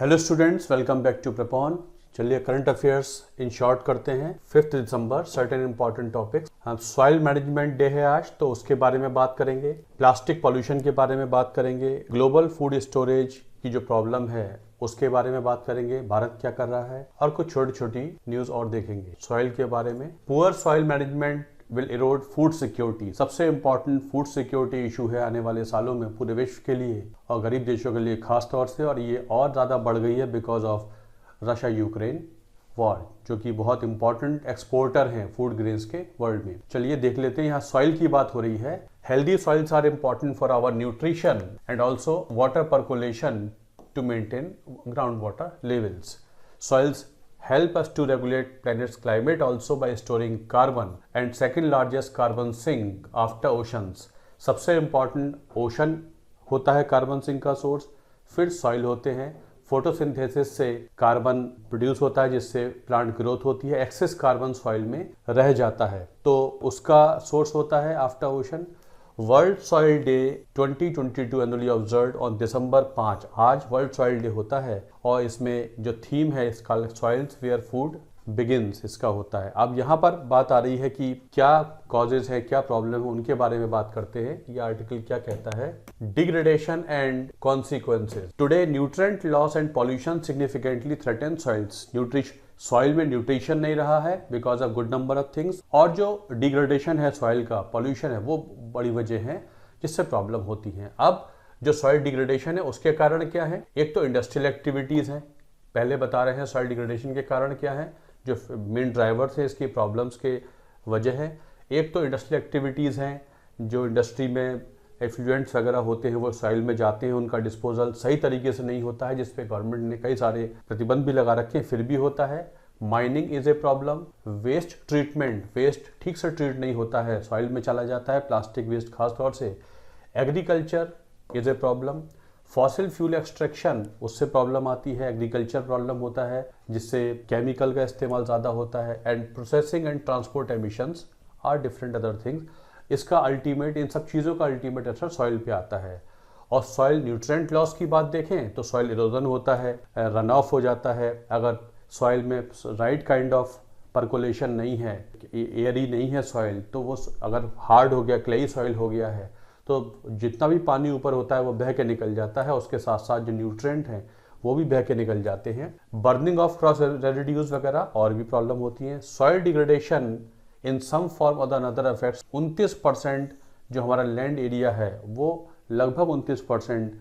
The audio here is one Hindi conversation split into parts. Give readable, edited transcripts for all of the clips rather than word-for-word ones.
Hello students, welcome back to प्रपॉन। चलिए करंट अफेयर्स इन शॉर्ट करते हैं। 5 दिसंबर सर्टेन इंपॉर्टेंट टॉपिक्स। हम सॉइल मैनेजमेंट डे है आज, तो उसके बारे में बात करेंगे। प्लास्टिक पॉल्यूशन के बारे में बात करेंगे। ग्लोबल फूड स्टोरेज की जो प्रॉब्लम है उसके बारे में बात करेंगे, भारत क्या कर रहा है, और कुछ छोटी छोटी न्यूज और देखेंगे सॉइल के बारे में। Poor soil management will Erode food security. सबसे इंपॉर्टेंट फूड सिक्योरिटी इशू है आने वाले सालों में पूरे विश्व के लिए और गरीब देशों के लिए खास तौर से, और ये और ज़्यादा बढ़ गई है because of Russia Ukraine war, जो कि बहुत इंपॉर्टेंट एक्सपोर्टर हैं फूड ग्रेन्स के वर्ल्ड में। चलिए देख लेते हैं। यहाँ सॉइल की बात हो रही है। Healthy soils are important for our nutrition and also water percolation to maintain groundwater levels. Soils help us to regulate planet's climate also by storing carbon and second largest carbon sink after oceans. सबसे important ocean होता है कार्बन सिंक का सोर्स, फिर सॉइल होते हैं। फोटोसिंथेसिस से कार्बन प्रोड्यूस होता है जिससे प्लांट ग्रोथ होती है। एक्सेस कार्बन सॉइल में रह जाता है तो उसका सोर्स होता है after ocean. World soil day 2022 annually observed on December 5। आज वर्ल्ड सॉइल डे होता है और इसमें जो थीम है इसका सॉइल्स वेयर फूड बिगिंस इसका होता है। अब यहाँ पर बात आ रही है कि क्या कॉजेज है, क्या प्रॉब्लम है, उनके बारे में बात करते हैं। ये आर्टिकल क्या कहता है? Degradation and consequences. Today nutrient loss and pollution significantly threaten soils. Soil में न्यूट्रिशन नहीं रहा है because of good number of things, और जो डिग्रेडेशन है सॉइल का, पॉल्यूशन है, वो बड़ी वजह है जिससे प्रॉब्लम होती है। अब जो सॉइल डिग्रेडेशन है उसके कारण क्या है? एक तो इंडस्ट्रियल एक्टिविटीज है, पहले बता रहे हैं सॉइल डिग्रेडेशन के कारण क्या है, जो मेन ड्राइवर्स है इसकी प्रॉब्लम्स के वजह है। एक तो इंडस्ट्रियल एक्टिविटीज़ हैं, जो इंडस्ट्री में एफ्लुएंट्स वगैरह होते हैं वो सॉइल में जाते हैं, उनका डिस्पोजल सही तरीके से नहीं होता है जिसपे गवर्नमेंट ने कई सारे प्रतिबंध भी लगा रखे हैं, फिर भी होता है। Mining is a problem. Waste treatment, waste ठीक से ट्रीट नहीं होता है, सॉइल में चला जाता है, प्लास्टिक वेस्ट खास तौर से। Agriculture is a problem. Fossil fuel extraction, उससे प्रॉब्लम आती है। एग्रीकल्चर प्रॉब्लम होता है जिससे केमिकल का इस्तेमाल ज़्यादा होता है। And processing and transport emissions are different other things. इसका अल्टीमेट, इन सब चीज़ों का अल्टीमेट असर सॉइल पे आता है। और सॉइल न्यूट्रिएंट लॉस की बात देखें तो सॉइल इरोजन होता है, रन ऑफ हो जाता है। अगर सॉइल में राइट काइंड ऑफ पर्कुलेशन नहीं है, एयरी नहीं है सॉइल, तो वो अगर हार्ड हो गया, क्लेई सॉइल हो गया है, तो जितना भी पानी ऊपर होता है वो बह के निकल जाता है। उसके साथ साथ जो न्यूट्रिएंट हैं वो भी बह के निकल जाते हैं। बर्निंग ऑफ क्रॉस रेसिड्यूज वगैरह और भी प्रॉब्लम होती है। Soil degradation in some form और अनदर अफेक्ट्स 29% जो हमारा लैंड एरिया है, वो लगभग 29%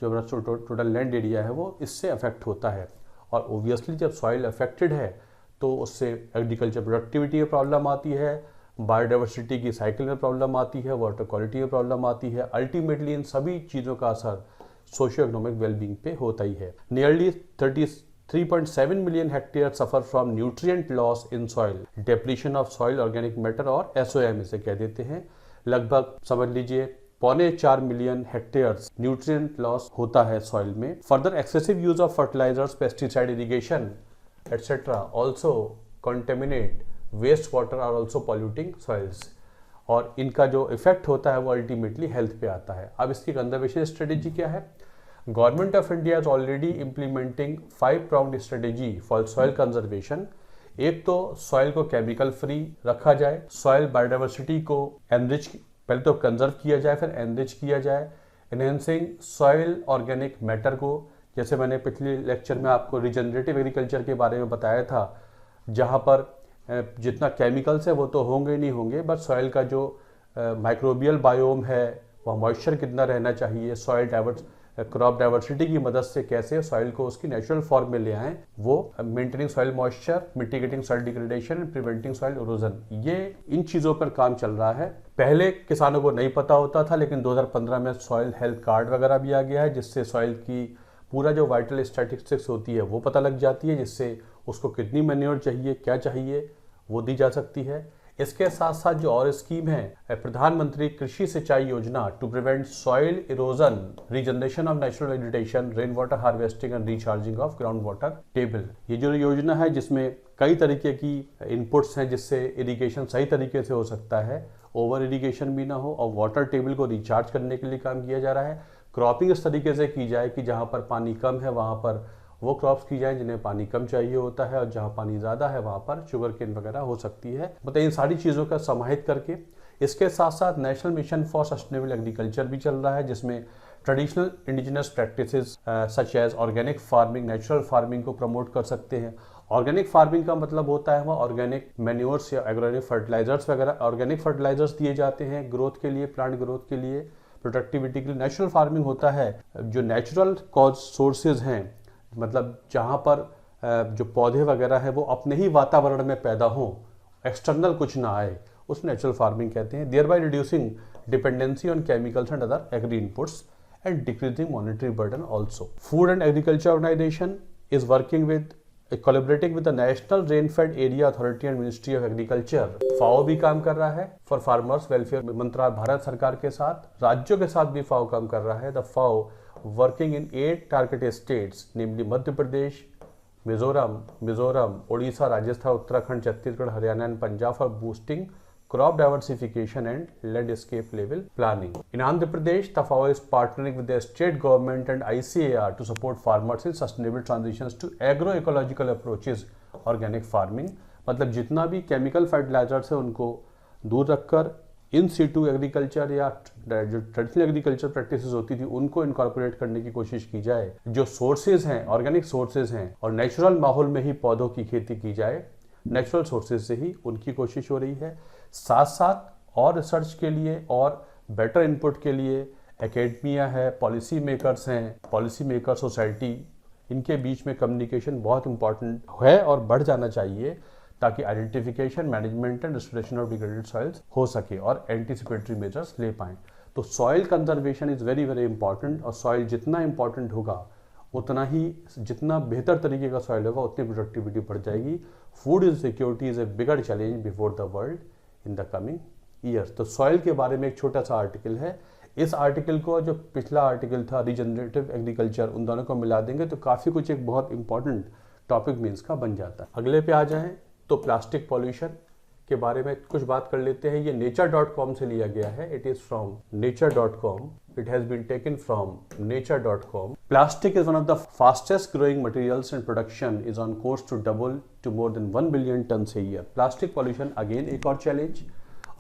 जो हमारा टोटल लैंड एरिया है वो इससे अफेक्ट होता है। और ओबियसली जब सॉइल अफेक्टेड है तो उससे एग्रीकल्चर प्रोडक्टिविटी में प्रॉब्लम आती है, बायोडाइवर्सिटी की साइकिल में प्रॉब्लम आती है, वाटर क्वालिटी में प्रॉब्लम आती है। अल्टीमेटली इन सभी चीज़ों का असर सोशियो इकोनॉमिक वेलबींग पे होता ही है। Nearly 33.7 million hectare suffer from nutrient loss in soil, depletion of soil organic matter, और SOM इसे कह देते हैं। लगभग समझ लीजिए 4.25 मिलियन हेक्टेयर्स न्यूट्रिएंट लॉस होता है सॉइल में। Further excessive use of fertilisers, pesticide, irrigation etcetera also contaminate waste water are also polluting soils, और इनका जो इफेक्ट होता है वो अल्टीमेटली हेल्थ पे आता है। अब इसकी कंजर्वेशन स्ट्रेटेजी क्या है? Government of India is already implementing 5-pronged strategy for soil conservation. एक तो सॉइल को केमिकल फ्री रखा जाए, सॉइल बायोडाइवर्सिटी को एनरिच, पहले तो कंजर्व किया जाए फिर एनरिच किया जाए। एनहेंसिंग सॉइल ऑर्गेनिक मैटर को, जैसे मैंने पिछले लेक्चर में आपको रिजनरेटिव एग्रीकल्चर के बारे में बताया था, जहाँ पर जितना केमिकल्स है वो तो होंगे नहीं होंगे, बट सॉइल का जो माइक्रोबियल बायोम है, वह मॉइस्चर कितना रहना चाहिए, सॉइल क्रॉप डाइवर्सिटी की मदद से कैसे सॉइल को उसकी नेचुरल फॉर्म में ले आएं, वो maintaining soil moisture, mitigating soil degradation and preventing soil erosion, ये इन चीज़ों पर काम चल रहा है। पहले किसानों को नहीं पता होता था, लेकिन 2015 में सॉइल हेल्थ कार्ड वगैरह भी आ गया है, जिससे सॉइल की पूरा जो वाइटल स्टैटिस्टिक्स होती है वो पता लग जाती है, जिससे उसको कितनी मैन्योर चाहिए, क्या चाहिए, वो दी जा सकती है। इसके साथ साथ जो और स्कीम है, प्रधानमंत्री कृषि सिंचाई योजना to prevent soil erosion, regeneration of natural vegetation, rain water harvesting and recharging of ground water table. ये जो योजना है जिसमें कई तरीके की इनपुट्स हैं जिससे इरिगेशन सही तरीके से हो सकता है, ओवर इरिगेशन भी ना हो, और वाटर टेबल को रिचार्ज करने के लिए काम किया जा रहा है। क्रॉपिंग इस तरीके से की जाए कि जहाँ पर पानी कम है वहाँ पर वो क्रॉप्स की जाए जिन्हें पानी कम चाहिए होता है, और जहाँ पानी ज़्यादा है वहाँ पर शुगर केन वगैरह हो सकती है। मतलब इन सारी चीज़ों का समाहित करके इसके साथ साथ national mission for sustainable agriculture भी चल रहा है, जिसमें traditional indigenous practices such as organic farming, natural farming को प्रमोट कर सकते हैं। ऑर्गेनिक फार्मिंग का मतलब होता है वह ऑर्गेनिक मैन्योर्स या ऑर्गेनिक फर्टिलाइजर्स वगैरह, ऑर्गेनिक फर्टिलाइजर्स दिए जाते हैं ग्रोथ के लिए, प्लांट ग्रोथ के लिए, प्रोडक्टिविटी के लिए। नेचुरल फार्मिंग होता है जो नेचुरल कॉज सोर्सेज हैं, मतलब जहाँ पर जो पौधे वगैरह है वो अपने ही वातावरण में पैदा हों, एक्सटर्नल कुछ ना आए, उस नेचुरल फार्मिंग कहते हैं। Thereby reducing dependency on chemicals and other agri inputs and decreasing monetary burden also. Food and Agriculture Organization is working with collaborating with the National Rain-Fed Area Authority and Ministry of Agriculture. FAO भी काम कर रहा है फॉर फार्मर्स वेलफेयर मंत्रालय भारत सरकार के साथ, राज्यों के साथ भी FAO काम कर रहा है। The FAO working in 8 targeted states namely Madhya Pradesh, Mizoram, Odisha, Rajasthan, Uttarakhand, Chhattisgarh, Haryana and Punjab for boosting crop diversification and landscape level planning. In Andhra Pradesh, the FAO is partnering with the state government and ICAR to support farmers in sustainable transitions to agroecological approaches, organic farming. मतलब जितना भी केमिकल फर्टिलाइजर्स है उनको दूर रखकर इन सीटू एग्रीकल्चर या जो ट्रेडिशनल एग्रीकल्चर प्रैक्टिसेस होती थी उनको इनकॉर्पोरेट करने की कोशिश की जाए। जो सोर्सेज हैं, ऑर्गेनिक सोर्सेज हैं, और नेचुरल माहौल में ही पौधों की खेती की जाए, नेचुरल सोर्सेज से ही उनकी कोशिश हो रही है। साथ साथ और रिसर्च के लिए और बेटर इनपुट के लिए एकेडमिया है, पॉलिसी मेकर्स हैं, पॉलिसी मेकर सोसाइटी, इनके बीच में कम्युनिकेशन बहुत इंपॉर्टेंट है और बढ़ जाना चाहिए ताकि identification, management and restoration of degraded soils हो सके और एंटीसिपेटरी मेजर्स ले पाएँ। तो soil conservation is very very important, और सॉइल जितना इंपॉर्टेंट होगा उतना ही, जितना बेहतर तरीके का सॉइल होगा उतनी प्रोडक्टिविटी बढ़ जाएगी। Food insecurity is a bigger challenge before the world in the coming years. तो सॉइल के बारे में एक छोटा सा आर्टिकल है। इस आर्टिकल को जो पिछला आर्टिकल था रीजनरेटिव एग्रीकल्चर, उन दोनों को मिला देंगे तो काफ़ी कुछ एक बहुत इंपॉर्टेंट टॉपिक मीन्स का बन जाता है। अगले पे आ जाएं तो प्लास्टिक पॉल्यूशन के बारे में कुछ बात कर लेते हैं। ये nature.com से लिया गया है। It is from nature.com. It has been taken from nature.com. Plastic is one of the fastest growing materials and production is on course to double to more than 1 billion tons a year. Plastic pollution again एक और चैलेंज,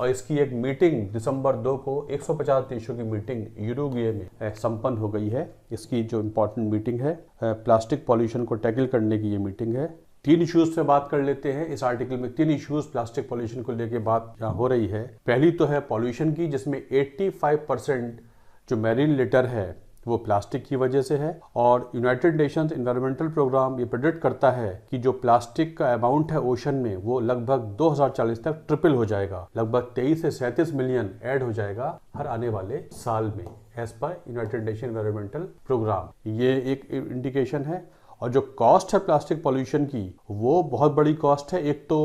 और इसकी एक मीटिंग दिसंबर 2 को 150 देशों की मीटिंग यूरुग्वे में संपन्न हो गई है। इसकी जो इम्पोर्टेंट मीटिंग है प्लास्टिक पॉल्यूशन को टैकल करने की ये मीटिंग है। 3 इश्यूज पे बात कर लेते हैं। इस आर्टिकल में 3 इश्यूज प्लास्टिक पॉल्यूशन को लेकर बात हो रही है। पहली तो है पॉल्यूशन की, जिसमें 85% जो मैरीन लिटर है वो प्लास्टिक की वजह से है, और यूनाइटेड नेशंस एनवायरमेंटल प्रोग्राम ये प्रेडिक्ट करता है कि जो प्लास्टिक का अमाउंट है ओशन में वो लगभग 2040 तक ट्रिपल हो जाएगा, लगभग 23 से 37 मिलियन ऐड हो जाएगा हर आने वाले साल में, as per United nation environmental programme. ये एक इंडिकेशन है। और जो कॉस्ट है प्लास्टिक पॉल्यूशन की वो बहुत बड़ी कॉस्ट है। एक तो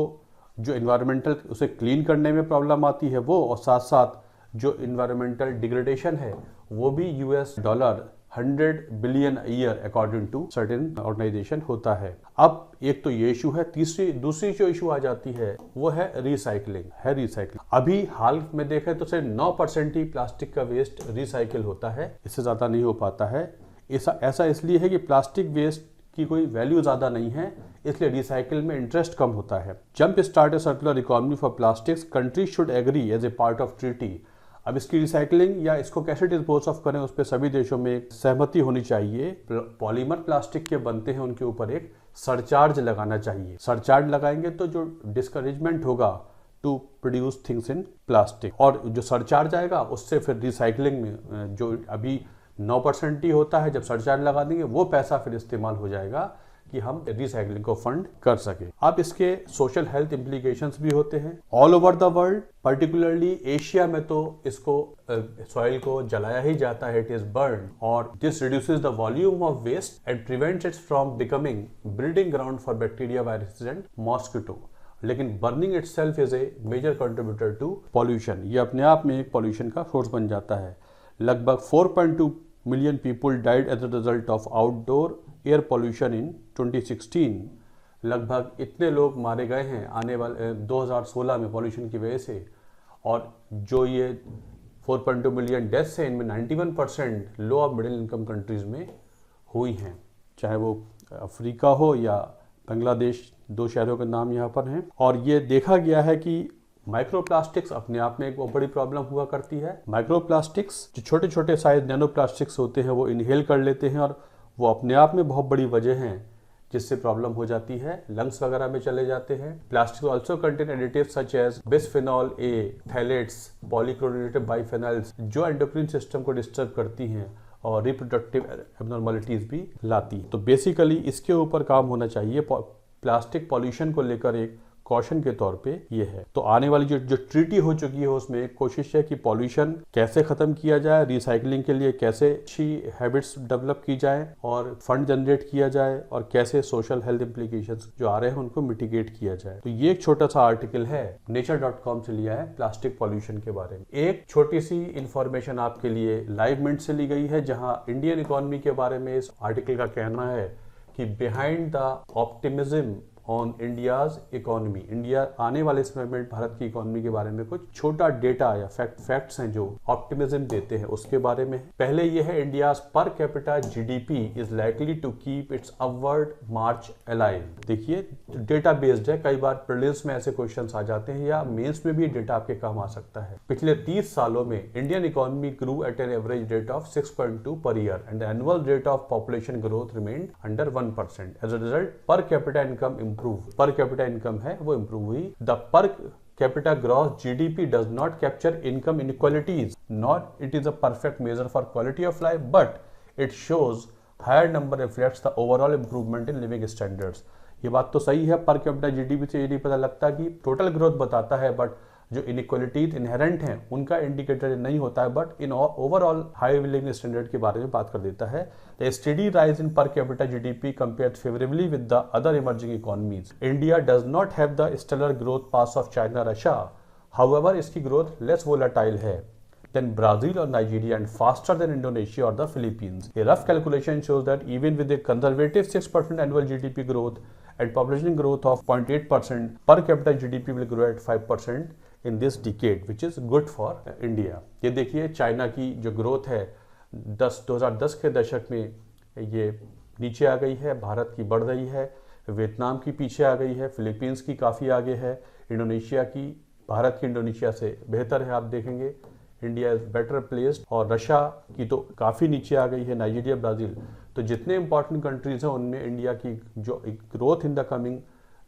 जो एनवायरमेंटल उसे क्लीन करने में प्रॉब्लम आती है वो, और साथ साथ जो इन्वायरमेंटल डिग्रेडेशन है वो भी $100 billion year according to certain organisation होता है। अब एक तो ये इशू है। दूसरी जो इशू आ जाती है वो है रिसाइकलिंग। अभी हाल में देखें तो सिर्फ 9% ही प्लास्टिक का वेस्ट रिसाइकिल होता है, इससे ज़्यादा नहीं हो पाता है। ऐसा इसलिए है कि प्लास्टिक वेस्ट की कोई वैल्यू ज़्यादा नहीं है, इसलिए रिसाइकिल में इंटरेस्ट कम होता है। Jump start a circular economy for plastics, country should agree as a part of treaty. अब इसकी रिसाइकलिंग या इसको कैसे डिस्पोज ऑफ करें उस पर सभी देशों में सहमति होनी चाहिए। पॉलीमर प्लास्टिक के बनते हैं उनके ऊपर एक सरचार्ज लगाना चाहिए। सरचार्ज लगाएंगे तो जो डिस्करेजमेंट होगा to produce things in plastic, और जो सरचार्ज आएगा उससे फिर रिसाइकलिंग में जो अभी 9% ही होता है, जब सरचार्ज लगा देंगे वो पैसा फिर इस्तेमाल हो जाएगा कि हम रिसाइकलिंग को फंड कर सके। अब इसके सोशल हेल्थ इम्प्लीकेशंस भी होते हैं all over the world, particularly Asia में तो इसको सॉइल को जलाया ही जाता है, इट इज बर्न, और this reduces the volume of waste and prevents its from becoming breeding ground for bacteria, viruses and mosquito. लेकिन burning itself is a major contributor to pollution. ये अपने आप में एक पॉल्यूशन का सोर्स बन जाता है। लगभग 4.2 million people died as a result of outdoor air pollution in 2016। लगभग इतने लोग मारे गए हैं आने वाले 2016 में पॉल्यूशन की वजह से, और जो ये 4.2 मिलियन डेथ्स हैं इनमें 91% लो और मिडिल इनकम कंट्रीज में हुई हैं, चाहे वो अफ्रीका हो या बांग्लादेश, 2 शहरों के नाम यहाँ पर हैं। और ये देखा गया है कि माइक्रोप्लास्टिक्स अपने आप में एक बहुत बड़ी प्रॉब्लम हुआ करती है। माइक्रोप्लास्टिक्स जो छोटे छोटे साइज नैनो प्लास्टिक्स होते हैं वो इनहेल कर लेते हैं और वो अपने आप में बहुत बड़ी वजह हैं जिससे प्रॉब्लम हो जाती है, लंग्स वगैरह में चले जाते हैं। Plastic also contain additives such as bisphenol A, phthalates, polychlorinated biphenols जो एंडोक्राइन सिस्टम को डिस्टर्ब करती हैं और रिप्रोडक्टिव एबनॉर्मलिटीज भी लाती। तो बेसिकली इसके ऊपर काम होना चाहिए। प्लास्टिक पॉल्यूशन को लेकर एक कॉशन के तौर पे ये है। तो आने वाली जो ट्रीटी हो चुकी है उसमें एक कोशिश है कि पॉल्यूशन कैसे खत्म किया जाए, रिसाइकलिंग के लिए कैसे अच्छी हैबिट्स डेवलप की जाए और फंड जनरेट किया जाए और कैसे सोशल हेल्थ इम्प्लीकेशंस जो आ रहे हैं उनको मिटिगेट किया जाए। तो ये एक छोटा सा आर्टिकल है nature.com से लिया है प्लास्टिक पॉल्यूशन के बारे में। एक छोटी सी इंफॉर्मेशन आपके लिए लाइव मिनट से ली गई है जहां इंडियन इकोनॉमी के बारे में इस आर्टिकल का कहना है कि behind the optimism on India's economy, India आने वाले समय में भारत की इकोनॉमी के बारे में कुछ छोटा डेटा या फैक्ट्स हैं जो ऑप्टिमिज्म देते हैं उसके बारे में। पहले ये है India's per capita GDP is likely to keep its upward march alive. देखिए डेटा बेस्ड है, कई बार प्रीलिम्स में ऐसे क्वेश्चंस आ जाते हैं या मेंस में भी डेटा आपके काम आ सकता है। पिछले 30 सालों में Indian economy grew at an average rate of 6.2 per year and the annual rate of population growth remained under 1%। As a result per capita income per capita income है वो इंप्रूव हुई। The per capita gross GDP does not capture income inequalities not it is a perfect measure for quality of life but it shows higher number reflects the overall improvement in living standards. ये बात तो सही है, पर कैपिटा जीडीपी से ये नहीं पता लगता कि टोटल ग्रोथ बताता है बट जो इनइक्वालिटीज इनहेरेंट हैं उनका इंडिकेटर नहीं होता है but in overall high living standard के बारे में बात कर देता है। The steady rise in per capita GDP compared favourably with the other emerging economies. India does not have the stellar growth pace of China, Russia. However इसकी ग्रोथ लेस वोलेटाइल है than Brazil or Nigeria and faster than Indonesia or the Philippines. A rough calculation shows that even with a conservative 6% annual GDP growth and population growth of 0.8%, per capita GDP will grow at 5% in this decade, which is good for India. ये देखिए चाइना की जो ग्रोथ है 2010 के दशक में ये नीचे आ गई है, भारत की बढ़ रही है, वियतनाम की पीछे आ गई है, फिलीपींस की काफ़ी आगे है, इंडोनेशिया की भारत की इंडोनेशिया से बेहतर है। आप देखेंगे इंडिया इज बेटर प्लेस्ड और रशिया की तो काफ़ी नीचे आ गई है, नाइजीरिया, ब्राज़ील। तो जितने इंपॉर्टेंट कंट्रीज हैं उनमें इंडिया की जो growth in the coming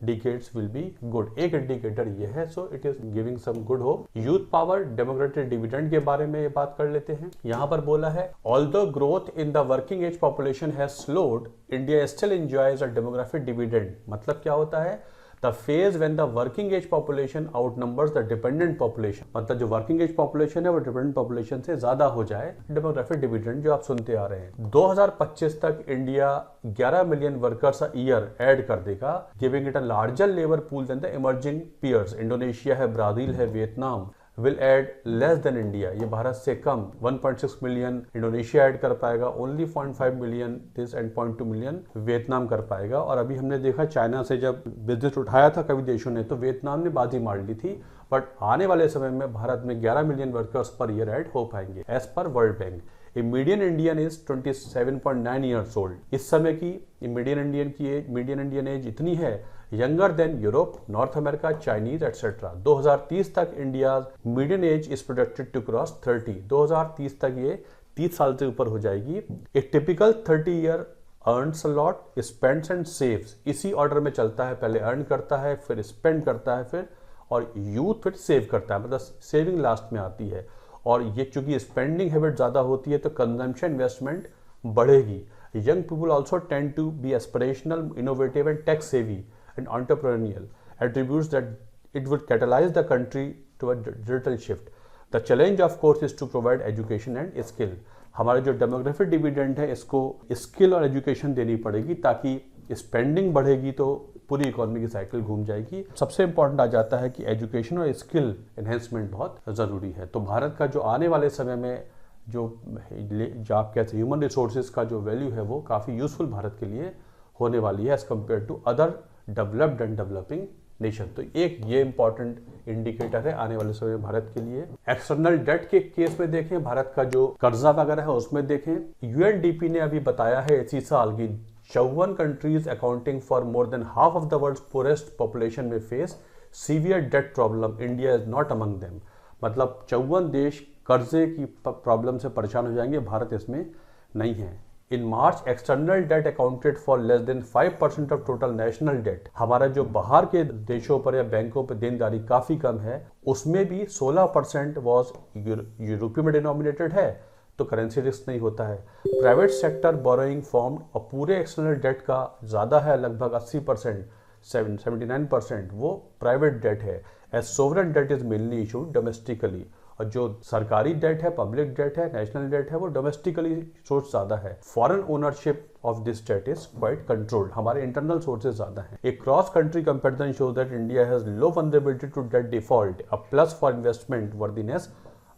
decades will be good. एक इंडिकेटर ये है, so it is giving some good hope. Youth power democratic dividend के बारे में ये बात कर लेते हैं। यहाँ पर बोला है although growth in the working age population has slowed, India still enjoys a demographic dividend. मतलब क्या होता है, the phase when the working age population outnumbers the dependent population. मतलब जो वर्किंग एज पॉपुलेशन है वो डिपेंडेंट पॉपुलेशन से ज्यादा हो जाए, डेमोग्राफिक डिविडेंड जो आप सुनते आ रहे हैं। 2025 तक India 11 million workers a year add कर देगा, giving it a larger labour pool than the emerging peers. Indonesia है, ब्राजील है, Vietnam will add less than India, ये भारत से कम 1.6 मिलियन इंडोनेशिया ऐड कर पाएगा, only 0.5 million this and 0.2 million Vietnam कर पाएगा। और अभी हमने देखा चाइना से जब बिजनेस उठाया था कभी देशों ने तो वियतनाम ने बाजी मार ली थी, बट आने वाले समय में भारत में 11 million workers per year add हो पाएंगे as per World Bank. A median Indian is 27.9 years old. इस समय की मीडियन इंडियन एज इतनी है younger than Europe, North America, Chinese etcetera. 2030 तक India median age is projected to cross 30। 2030 तक ये 30 साल से ऊपर हो जाएगी। ए typical 30 year earns a lot, spends and saves. इसी ऑर्डर में चलता है, पहले अर्न करता है, फिर स्पेंड करता है, फिर और यूथ फिर सेव करता है, मतलब सेविंग लास्ट में आती है। और ये चूंकि स्पेंडिंग हैबिट ज्यादा होती है तो कंजम्पशन इन्वेस्टमेंट बढ़ेगी। Young people also tend to be aspirational, innovative and tech savvy and entrepreneurial attributes that it would catalyze the country to a digital shift. The challenge of course is to provide education and skill. हमारे जो डेमोग्राफिक डिविडेंड है इसको स्किल और एजुकेशन देनी पड़ेगी ताकि स्पेंडिंग बढ़ेगी तो पूरी इकोनॉमी की साइकिल घूम जाएगी। सबसे इंपॉर्टेंट आ जाता है कि एजुकेशन और स्किल एनहेंसमेंट बहुत ज़रूरी है। तो भारत का जो आने वाले समय में जो आप कहते हैं ह्यूमन रिसोर्सेज का जो वैल्यू है वो काफ़ी यूजफुल भारत के लिए होने वाली है as compare to other developed and developing nation. तो एक ये इंपॉर्टेंट इंडिकेटर है आने वाले समय में भारत के लिए। एक्सटर्नल डेट के केस में देखें, भारत का जो कर्जा वगैरह है उसमें देखें, यूएनडीपी ने अभी बताया है इसी साल की 54 countries accounting for more than half of the world's poorest population may face severe debt problem. India is not among them. मतलब 54 देश कर्जे की प्रॉब्लम से परेशान हो जाएंगे, भारत इसमें नहीं है। In March external debt accounted for less than 5% of total national debt. हमारा जो बाहर के देशों पर या बैंकों पर देनदारी काफी कम है, उसमें भी 16% वॉज यूरोपीय में डिनोमिनेटेड है, तो करेंसी रिस्क नहीं होता है। प्राइवेट सेक्टर बोरोइंग फॉर्म और पूरे एक्सटर्नल डेट का ज़्यादा है, लगभग 80%, 79% वो प्राइवेट डेट है। As sovereign debt is mainly issued domestically, और जो सरकारी डेट है, पब्लिक डेट है, नेशनल डेट है, वो डोमेस्टिकली सोर्स ज़्यादा है। Foreign ownership of this debt is quite controlled, हमारे इंटरनल सोर्सेज ज़्यादा हैं। A cross country comparison shows that India has low vulnerability to debt default, a plus for investment worthiness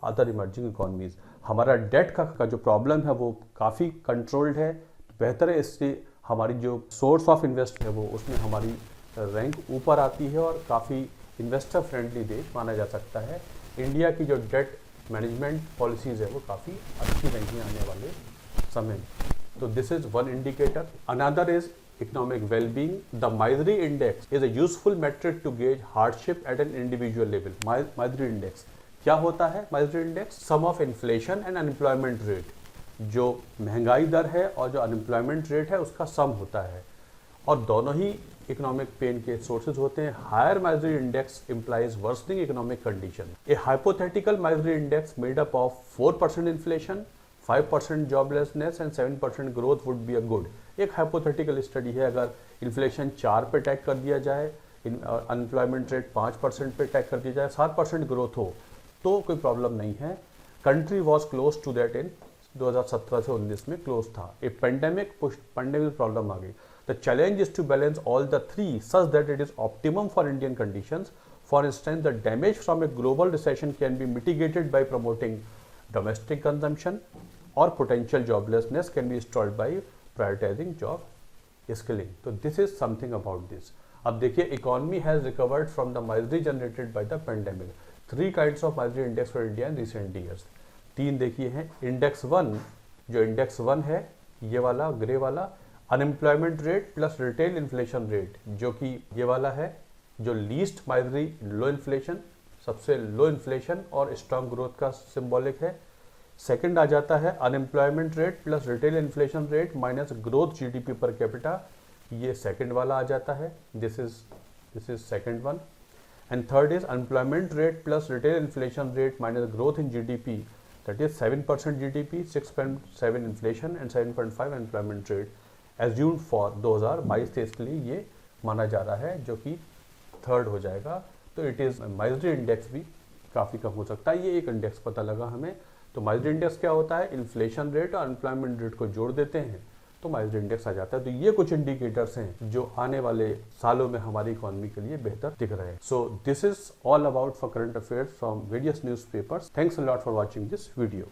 other emerging economies. हमारा डेट का जो प्रॉब्लम है वो काफ़ी कंट्रोल्ड है, बेहतर है। इससे हमारी जो सोर्स ऑफ इन्वेस्ट है वो उसमें हमारी रैंक ऊपर आती है और काफ़ी इन्वेस्टर फ्रेंडली देश माना जा सकता है। इंडिया की जो डेट मैनेजमेंट पॉलिसीज़ है वो काफ़ी अच्छी रहेंगी आने वाले समय में। तो this is one indicator. Another is economic wellbeing. The misery index is a useful metric to gauge hardship at an individual level. Misery index क्या होता है? Misery index sum of inflation and unemployment rate, जो महंगाई दर है और जो अनएम्प्लॉयमेंट रेट है उसका सम होता है, और दोनों ही इकोनॉमिक पेन के सोर्सेज होते हैं। Higher misery index implies worsening economic condition. A hypothetical misery index made up of 4% inflation, 5% joblessness and 7% growth would be a good. एक हाइपोथेटिकल स्टडी है, अगर इन्फ्लेशन 4 पे टैग कर दिया जाए, अनएम्प्लॉयमेंट रेट 5% पे टैग कर दिया जाए, 7% ग्रोथ हो तो कोई प्रॉब्लम नहीं है। Country was close to that in 2017 से 19 में क्लोज था। ए पेंडेमिक प्रॉब्लम आ गई। The challenge is to balance all the three such that it is optimum for Indian conditions. For instance, the damage from a global recession can be mitigated by promoting domestic consumption, और potential joblessness can be stalled by prioritising job skilling. तो this is something about this. अब देखिए, economy has recovered from the misery generated by the pandemic. 3 kinds of misery index for India in recent years। 3 देखिए हैं। इंडेक्स 1, जो इंडेक्स 1 है ये वाला ग्रे वाला, unemployment rate plus retail inflation rate, जो कि ये वाला है, जो लीस्ट माइजरी लो इन्फ्लेशन, सबसे लो इन्फ्लेशन और स्ट्रॉन्ग ग्रोथ का सिंबॉलिक है। सेकंड आ जाता है unemployment rate plus retail inflation rate minus growth GDP per capita, ये सेकंड वाला आ जाता है। This is second one. And third is unemployment rate plus retail inflation rate minus growth in GDP, that is 7% GDP, 6.7 inflation and 7.5 unemployment rate assumed for 2022-23 के लिए ये माना जा रहा है, जो कि थर्ड हो जाएगा। तो इट इज़ माइजरी इंडेक्स भी काफ़ी कम हो सकता है। ये एक इंडेक्स पता लगा हमें। तो माइजरी इंडेक्स क्या होता है? इन्फ्लेशन रेट और अनएम्प्लॉयमेंट रेट को जोड़ देते हैं तो माइजरी इंडेक्स आ जाता है। तो ये कुछ इंडिकेटर्स हैं जो आने वाले सालों में हमारी इकोनॉमी के लिए बेहतर दिख रहे हैं। So this is all about for current affairs from various newspapers. Thanks a lot for watching this video.